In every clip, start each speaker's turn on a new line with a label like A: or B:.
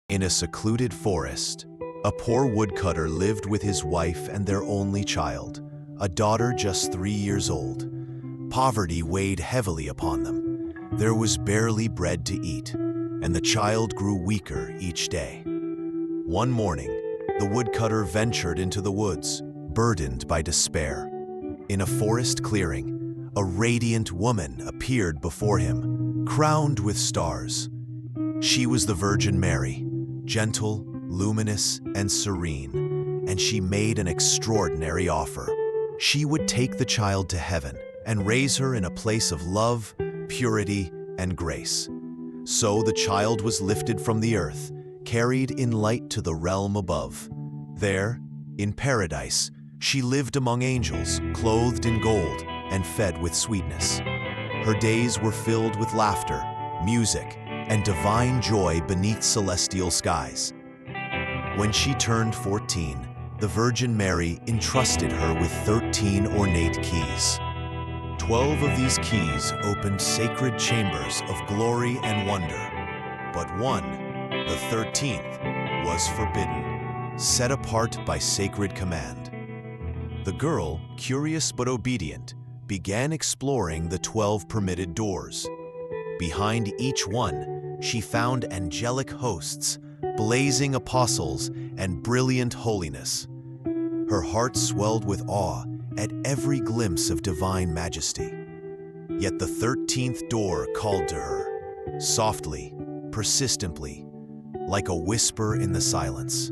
A: In a secluded forest, a poor woodcutter lived with his wife and their only child, a daughter just 3 years old. Poverty weighed heavily upon them. There was barely bread to eat, and the child grew weaker each day. One morning, the woodcutter ventured into the woods, burdened by despair. In a forest clearing, a radiant woman appeared before him, crowned with stars. She was the Virgin Mary, gentle, luminous, and serene, and she made an extraordinary offer. She would take the child to heaven and raise her in a place of love, purity, and grace. So the child was lifted from the earth, carried in light to the realm above. There, in paradise, she lived among angels, clothed in gold and fed with sweetness. Her days were filled with laughter, music, and divine joy beneath celestial skies. When she turned 14, the Virgin Mary entrusted her with 13 ornate keys. 12 of these keys opened sacred chambers of glory and wonder, but one, the 13th, was forbidden, set apart by sacred command. The girl, curious but obedient, began exploring the 12 permitted doors. Behind each one, she found angelic hosts, blazing apostles, and brilliant holiness. Her heart swelled with awe at every glimpse of divine majesty. Yet the 13th door called to her, softly, persistently, like a whisper in the silence.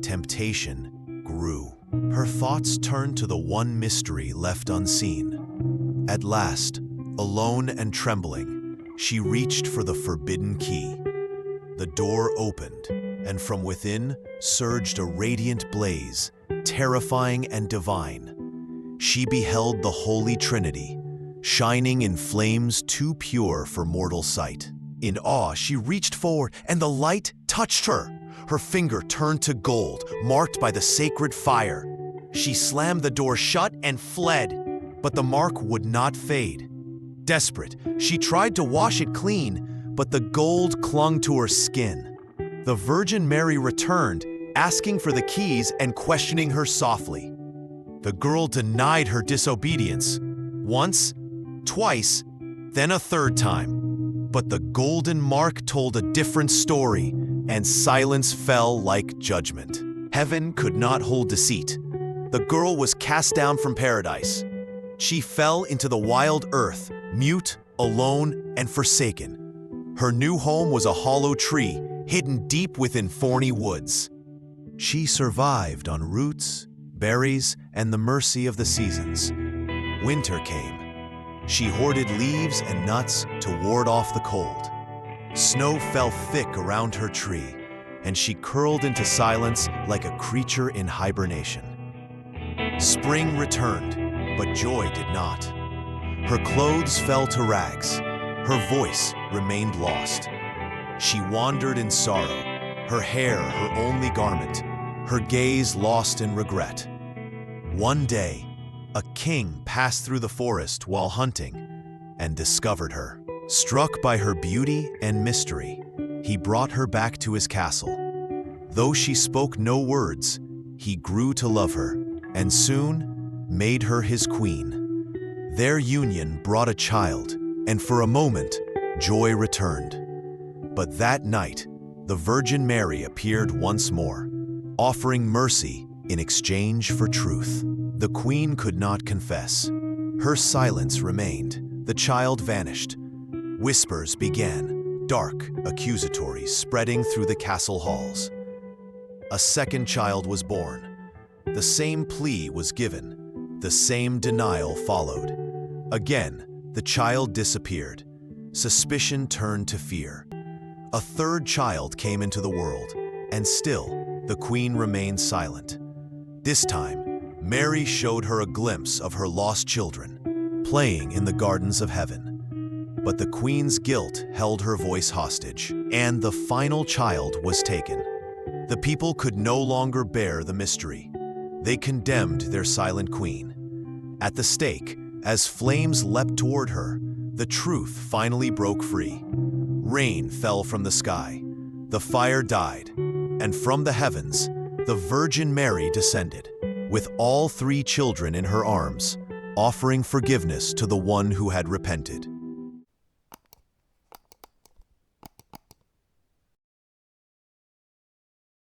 A: Temptation grew. Her thoughts turned to the one mystery left unseen. At last, alone and trembling, she reached for the forbidden key. The door opened, and from within surged a radiant blaze, terrifying and divine. She beheld the Holy Trinity, shining in flames too pure for mortal sight. In awe, she reached forward, and the light touched her. Her finger turned to gold, marked by the sacred fire. She slammed the door shut and fled, but the mark would not fade. Desperate, she tried to wash it clean, but the gold clung to her skin. The Virgin Mary returned, asking for the keys and questioning her softly. The girl denied her disobedience, once, twice, then a third time. But the golden mark told a different story, and silence fell like judgment. Heaven could not hold deceit. The girl was cast down from paradise. She fell into the wild earth, mute, alone, and forsaken. Her new home was a hollow tree, hidden deep within thorny woods. She survived on roots, berries, and the mercy of the seasons. Winter came. She hoarded leaves and nuts to ward off the cold. Snow fell thick around her tree, and she curled into silence like a creature in hibernation. Spring returned, but joy did not. Her clothes fell to rags. Her voice remained lost. She wandered in sorrow, her hair her only garment, her gaze lost in regret. One day, a king passed through the forest while hunting and discovered her. Struck by her beauty and mystery, he brought her back to his castle. Though she spoke no words, he grew to love her and soon made her his queen. Their union brought a child, and for a moment, joy returned. But that night, the Virgin Mary appeared once more, offering mercy in exchange for truth. The queen could not confess. Her silence remained. The child vanished. Whispers began, dark, accusatory, spreading through the castle halls. A second child was born. The same plea was given. The same denial followed. Again, the child disappeared. Suspicion turned to fear. A third child came into the world, and still, the queen remained silent. This time, Mary showed her a glimpse of her lost children, playing in the gardens of heaven. But the queen's guilt held her voice hostage, and the final child was taken. The people could no longer bear the mystery. They condemned their silent queen. At the stake, as flames leapt toward her, the truth finally broke free. Rain fell from the sky. The fire died, and from the heavens, the Virgin Mary descended, with all three children in her arms, offering forgiveness to the one who had repented.